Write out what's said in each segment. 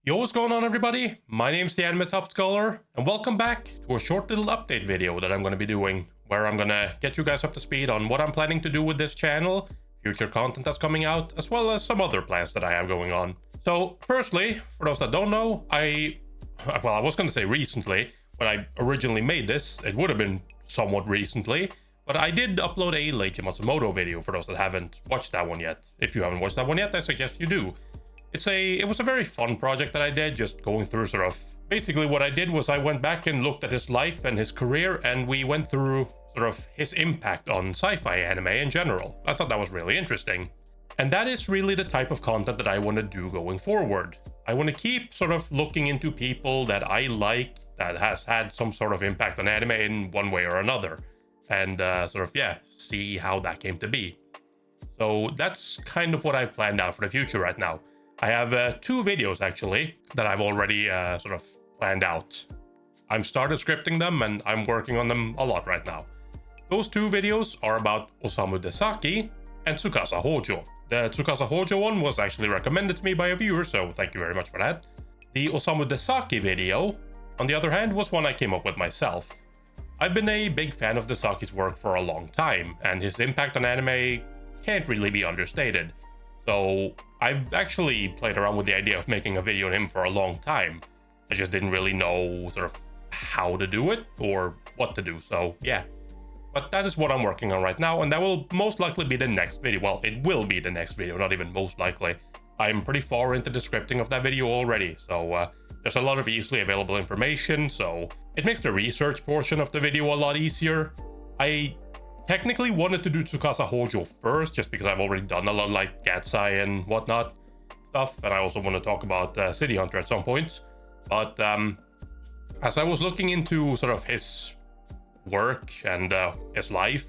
Yo, what's going on everybody? My name's the Anime Top Scholar, and welcome back to a short little update video that I'm going to be doing, where I'm going to get you guys up to speed on what I'm planning to do with this channel, future content that's coming out, as well as some other plans that I have going on. So, firstly, for those that don't know, I was going to say recently, when I originally made this, it would have been somewhat recently, but I did upload a Leiji Matsumoto video for those that haven't watched that one yet. If you haven't watched that one yet, I suggest you do. It was a very fun project that I did, just going through basically what I did was I went back and looked at his life and his career, and we went through his impact on sci-fi anime in general. I thought that was really interesting. And that is really the type of content that I want to do going forward. I want to keep looking into people that I like, that has had some sort of impact on anime in one way or another. And see how that came to be. So that's kind of what I've planned out for the future right now. I have two videos actually that I've already planned out. I'm started scripting them and I'm working on them a lot right now. Those two videos are about Osamu Dezaki and Tsukasa Hojo. The Tsukasa Hojo one was actually recommended to me by a viewer, so thank you very much for that. The Osamu Dezaki video, on the other hand, was one I came up with myself. I've been a big fan of Dezaki's work for a long time, and his impact on anime can't really be understated. So I've actually played around with the idea of making a video on him for a long time. I just didn't really know how to do it or what to do, so yeah. But that is what I'm working on right now, and that will most likely be the next video. Well, it will be the next video, not even most likely. I'm pretty far into the scripting of that video already, so there's a lot of easily available information, so it makes the research portion of the video a lot easier. I technically wanted to do Tsukasa Hojo first, just because I've already done a lot like Gatsai and whatnot stuff, and I also want to talk about City Hunter at some point. But as I was looking into his work and his life,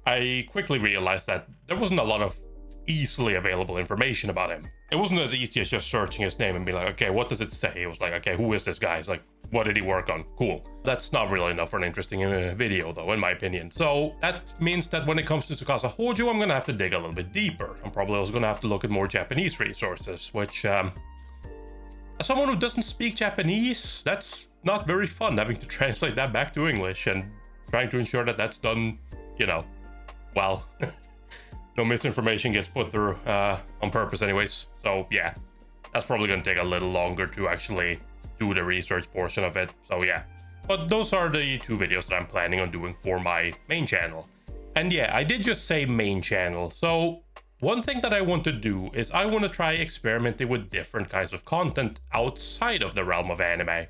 I quickly realized that there wasn't a lot of easily available information about him. It wasn't as easy as just searching his name and being like, okay, what does it say? It was like, okay, who is this guy? It's like, what did he work on? Cool. That's not really enough for an interesting video, though, in my opinion. So that means that when it comes to Tsukasa Hojo, I'm gonna have to dig a little bit deeper. I'm probably also gonna have to look at more Japanese resources, which, as someone who doesn't speak Japanese, that's not very fun, having to translate that back to English and trying to ensure that that's done, well, no misinformation gets put through on purpose anyways. So yeah, that's probably gonna take a little longer to actually do the research portion of it, so yeah. But those are the two videos that I'm planning on doing for my main channel. And yeah, I did just say main channel. So one thing that I want to do is I want to try experimenting with different kinds of content outside of the realm of anime.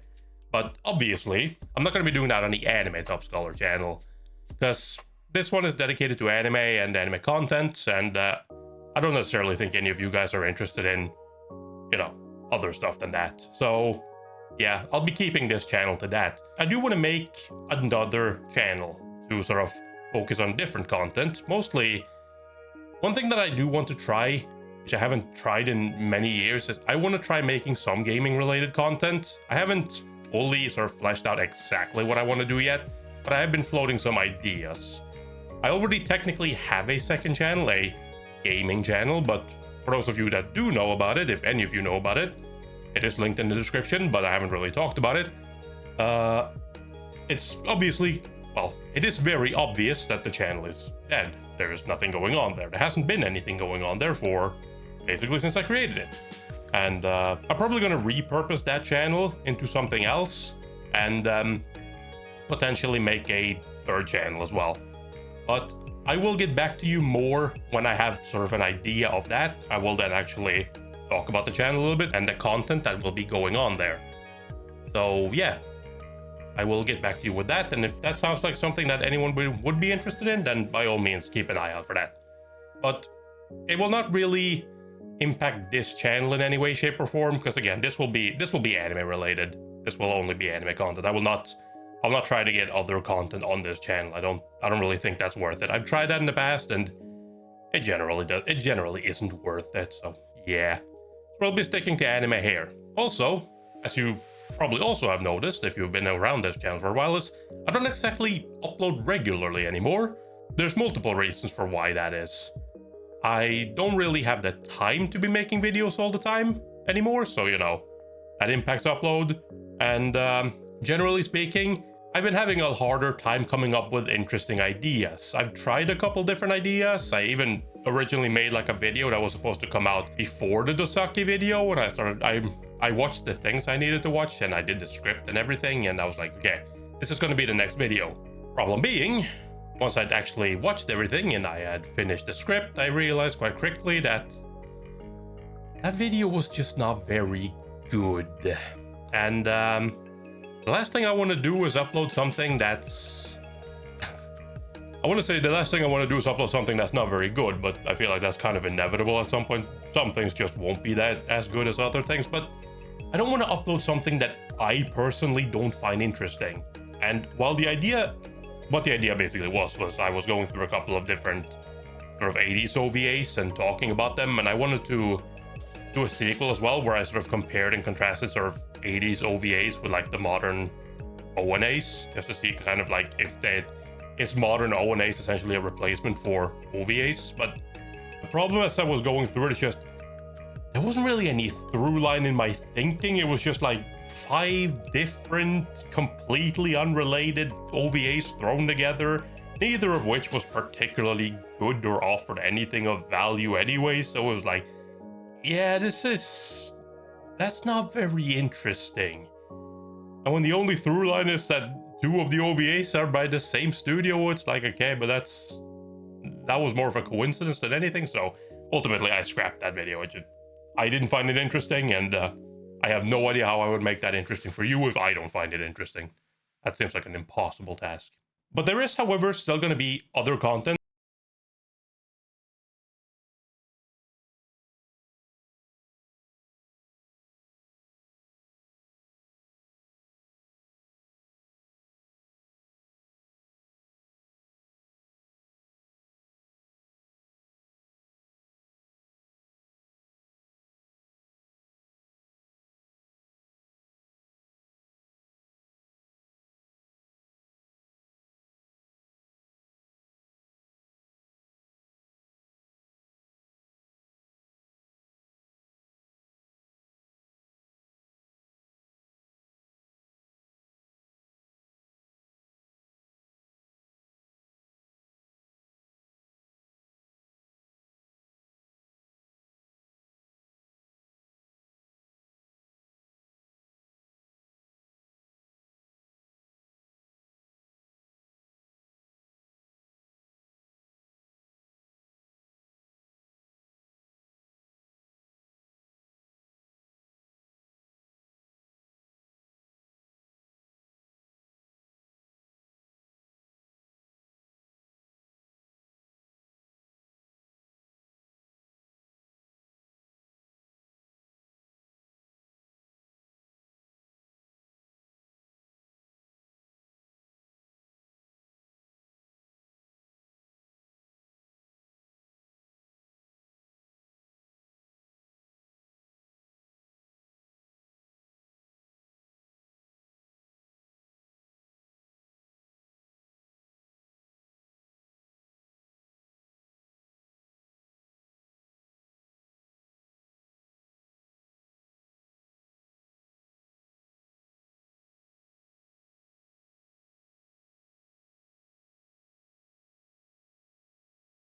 But obviously, I'm not going to be doing that on the Anime Top Scholar channel, because this one is dedicated to anime and anime content, and I don't necessarily think any of you guys are interested in, other stuff than that. So yeah, I'll be keeping this channel to that. I do want to make another channel to focus on different content. Mostly, one thing that I do want to try, which I haven't tried in many years, is I want to try making some gaming related content. I haven't fully fleshed out exactly what I want to do yet, but I have been floating some ideas. I already technically have a second channel, a gaming channel, but for those of you that do know about it, if any of you know about it, it is linked in the description, but I haven't really talked about it. It's obviously, well, it is very obvious that the channel is dead. There is nothing going on there. There hasn't been anything going on there for basically since I created it. And I'm probably going to repurpose that channel into something else and potentially make a third channel as well. But I will get back to you more when I have an idea of that. I will then actually talk about the channel a little bit and the content that will be going on there. So yeah, I will get back to you with that, and if that sounds like something that anyone would be interested in, then by all means keep an eye out for that. But it will not really impact this channel in any way, shape, or form, because again, this will be anime related. This will only be anime content. I'll not try to get other content on this channel. I don't really think that's worth it. I've tried that in the past and it generally isn't worth it. So yeah, we'll be sticking to anime here. Also, as you probably also have noticed if you've been around this channel for a while, is I don't exactly upload regularly anymore. There's multiple reasons for why that is. I don't really have the time to be making videos all the time anymore, so that impacts upload. And generally speaking, I've been having a harder time coming up with interesting ideas. I've tried a couple different ideas. I even originally made like a video that was supposed to come out before the Dosaki video. When I watched the things I needed to watch, and I did the script and everything, and I was like, okay, this is going to be the next video. Problem being, once I'd actually watched everything and I had finished the script, I realized quite quickly that that video was just not very good. And the last thing I want to do is upload something that's... I want to say the last thing I want to do is upload something that's not very good, but I feel like that's kind of inevitable at some point. Some things just won't be that as good as other things, but I don't want to upload something that I personally don't find interesting. And while the idea... What the idea basically was I was going through a couple of different sort of 80s OVAs and talking about them, and I wanted to do a sequel as well where I sort of compared and contrasted sort of 80s OVAs with like the modern ONAs, just to see kind of like if is modern ONAs essentially a replacement for OVAs. But the problem as I was going through it is just there wasn't really any through line in my thinking. It was just like 5 different completely unrelated OVAs thrown together, neither of which was particularly good or offered anything of value anyway. So it was like, yeah, that's not very interesting. And when the only through line is that 2 of the OVAs are by the same studio, it's like, okay, but that was more of a coincidence than anything. So ultimately I scrapped that video. I didn't find it interesting, and I have no idea how I would make that interesting for you if I don't find it interesting. That seems like an impossible task. But there is, however, still going to be other content